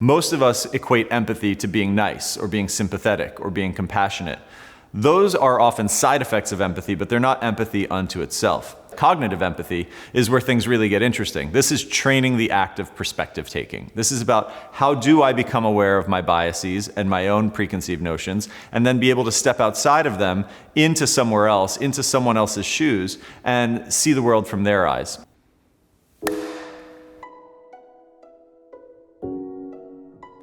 Most of us equate empathy to being nice or being sympathetic or being compassionate. Those are often side effects of empathy, but they're not empathy unto itself. Cognitive empathy is where things really get interesting. This is training the act of perspective taking. This is about how do I become aware of my biases and my own preconceived notions, and then be able to step outside of them into somewhere else, into someone else's shoes, and see the world from their eyes.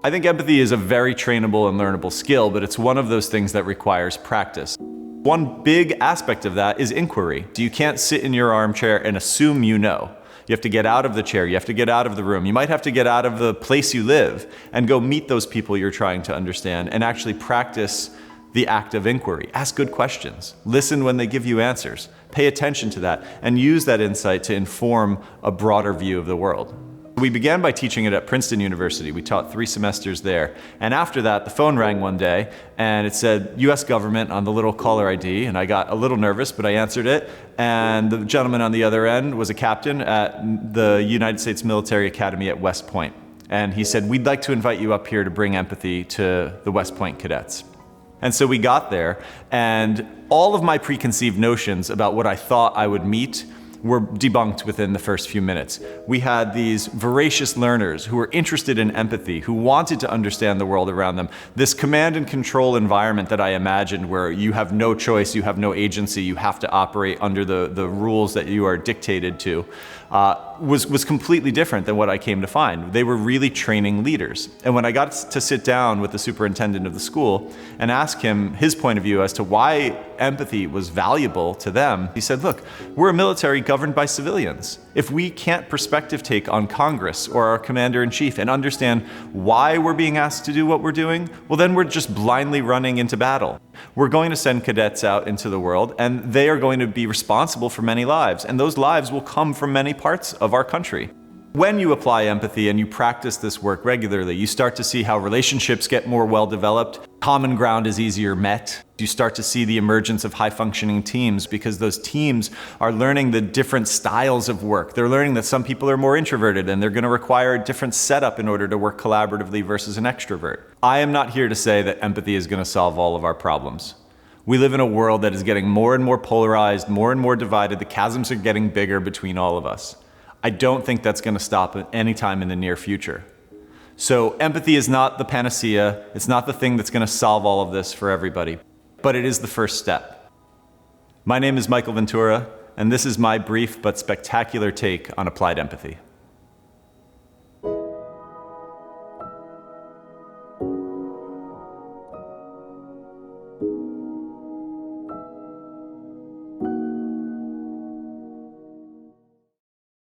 I think empathy is a very trainable and learnable skill, but it's one of those things that requires practice. One big aspect of that is inquiry. You can't sit in your armchair and assume you know. You have to get out of the chair, you have to get out of the room, you might have to get out of the place you live and go meet those people you're trying to understand and actually practice the act of inquiry. Ask good questions, listen when they give you answers, pay attention to that, and use that insight to inform a broader view of the world. We began by teaching it at Princeton University. We taught 3 semesters there. And after that, the phone rang one day and it said US government on the little caller ID, and I got a little nervous, but I answered it. And the gentleman on the other end was a captain at the United States Military Academy at West Point. And he said, "We'd like to invite you up here to bring empathy to the West Point cadets." And so we got there, and all of my preconceived notions about what I thought I would meet were debunked within the first few minutes. We had these voracious learners who were interested in empathy, who wanted to understand the world around them. This command and control environment that I imagined, where you have no choice, you have no agency, you have to operate under the rules that you are dictated to, was completely different than what I came to find. They were really training leaders. And when I got to sit down with the superintendent of the school and ask him his point of view as to why empathy was valuable to them, he said, "Look, we're a military governed by civilians. If we can't perspective take on Congress or our commander-in-chief and understand why we're being asked to do what we're doing, well then we're just blindly running into battle. We're going to send cadets out into the world, and they are going to be responsible for many lives, and those lives will come from many parts of our country." When you apply empathy and you practice this work regularly, you start to see how relationships get more well-developed, common ground is easier met. You start to see the emergence of high-functioning teams because those teams are learning the different styles of work. They're learning that some people are more introverted and they're going to require a different setup in order to work collaboratively versus an extrovert. I am not here to say that empathy is going to solve all of our problems. We live in a world that is getting more and more polarized, more and more divided. The chasms are getting bigger between all of us. I don't think that's going to stop at any time in the near future. So empathy is not the panacea. It's not the thing that's going to solve all of this for everybody, but it is the first step. My name is Michael Ventura, and this is my brief but spectacular take on applied empathy.